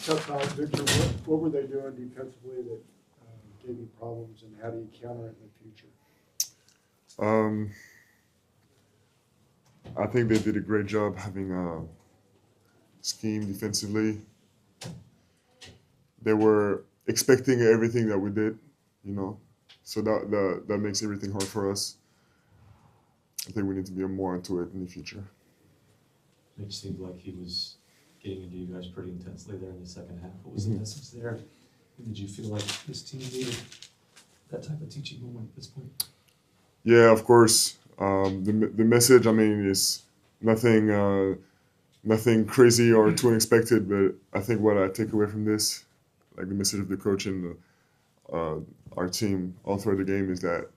tough out, Victor, what were they doing defensively that gave you problems, and how do you counter it in the future? I think they did a great job having a scheme defensively. They were expecting everything that we did, you know, so that makes everything hard for us. I think we need to be more into it in the future. It seemed like he was getting into you guys pretty intensely there in the second half. What was the message there? Did you feel like this team needed that type of teaching moment at this point? Yeah, of course. The message, I mean, is nothing crazy or too unexpected. But I think what I take away from this, like the message of the coach and our team all throughout the game, is that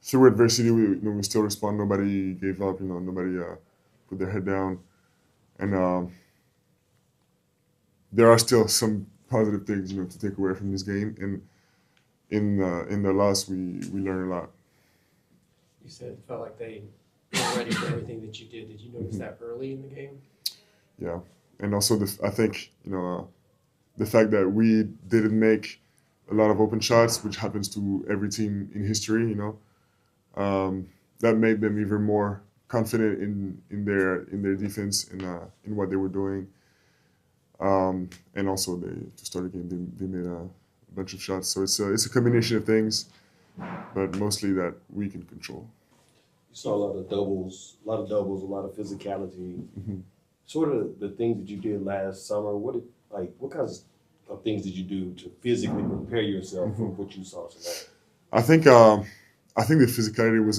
through adversity we still respond. Nobody gave up. Nobody put their head down, and there are still some positive things to take away from this game. And in the loss, we learned a lot. You said it felt like they were ready for everything that you did. Did you notice that early in the game? Yeah, and also I think the fact that we didn't make a lot of open shots, which happens to every team in history, that made them even more confident in their defense and in what they were doing. And also to start the game, they made a bunch of shots. So it's a combination of things, but mostly that we can control. You saw a lot of doubles, a lot of physicality. Sort of the things that you did last summer. What kinds of things did you do to physically prepare yourself for what you saw tonight? I think the physicality was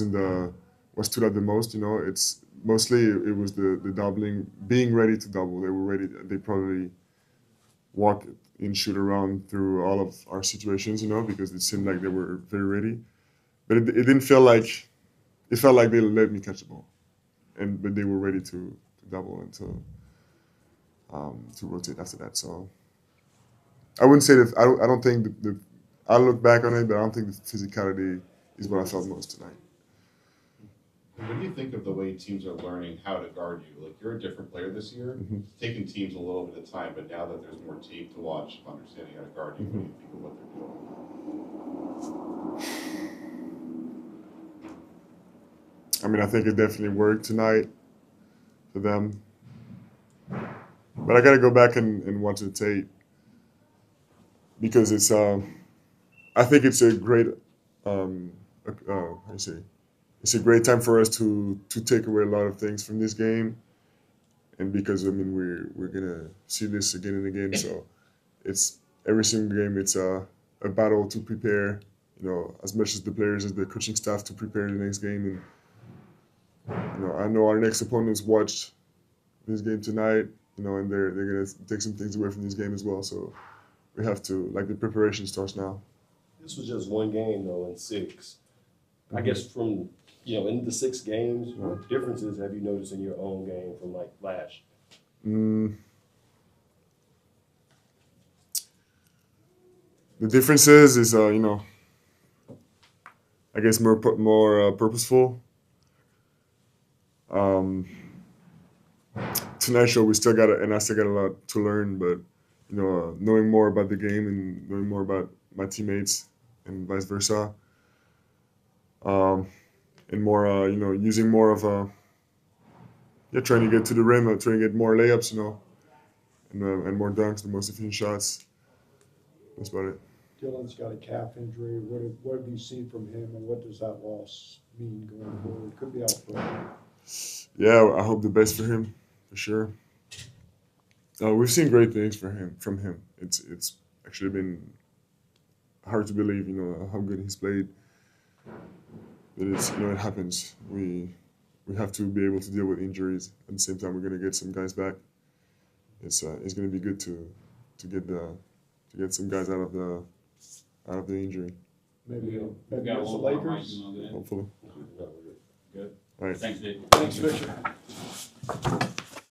stood out the most. It's mostly it was the doubling, being ready to double. They were ready. They probably walk and shoot around through all of our situations, because it seemed like they were very ready. But it didn't feel like it felt like they let me catch the ball, but they were ready to double and to rotate after that. So I wouldn't say that I don't think I look back on it, but I don't think the physicality is what I felt most tonight. What do you think of the way teams are learning how to guard you? Like, you're a different player this year. It's taken teams a little bit of time, but now that there's more tape to watch, understanding how to guard you, what do you think of what they're doing? I mean, I think it definitely worked tonight for them. But I got to go back and watch the tape because it's. I think it's a great. It's a great time for us to take away a lot of things from this game, and because we're gonna see this again and again. So it's every single game. It's a battle to prepare. As much as the players as the coaching staff to prepare the next game. And I know our next opponents watched this game tonight. And they're gonna take some things away from this game as well. So we have to the preparation starts now. This was just one game though in 6. I guess from in the 6 games, what differences have you noticed in your own game from last? The differences is I guess more purposeful. Tonight show we still got I still got a lot to learn, but knowing more about the game and knowing more about my teammates and vice versa. And more, using more of trying to get to the rim, trying to get more layups, and more dunks, the most efficient shots. That's about it. Dylan's got a calf injury. What have you seen from him, and what does that loss mean going forward? Could be out for a while. Yeah, I hope the best for him, for sure. We've seen great things from him. It's actually been hard to believe, how good he's played. But it happens. We have to be able to deal with injuries. At the same time, we're going to get some guys back. It's going to be good to get some guys out of the injury. Maybe We got it's the one more, Lakers. Mike, Hopefully. Good. All right. Thanks, Dave. Thanks, Fisher.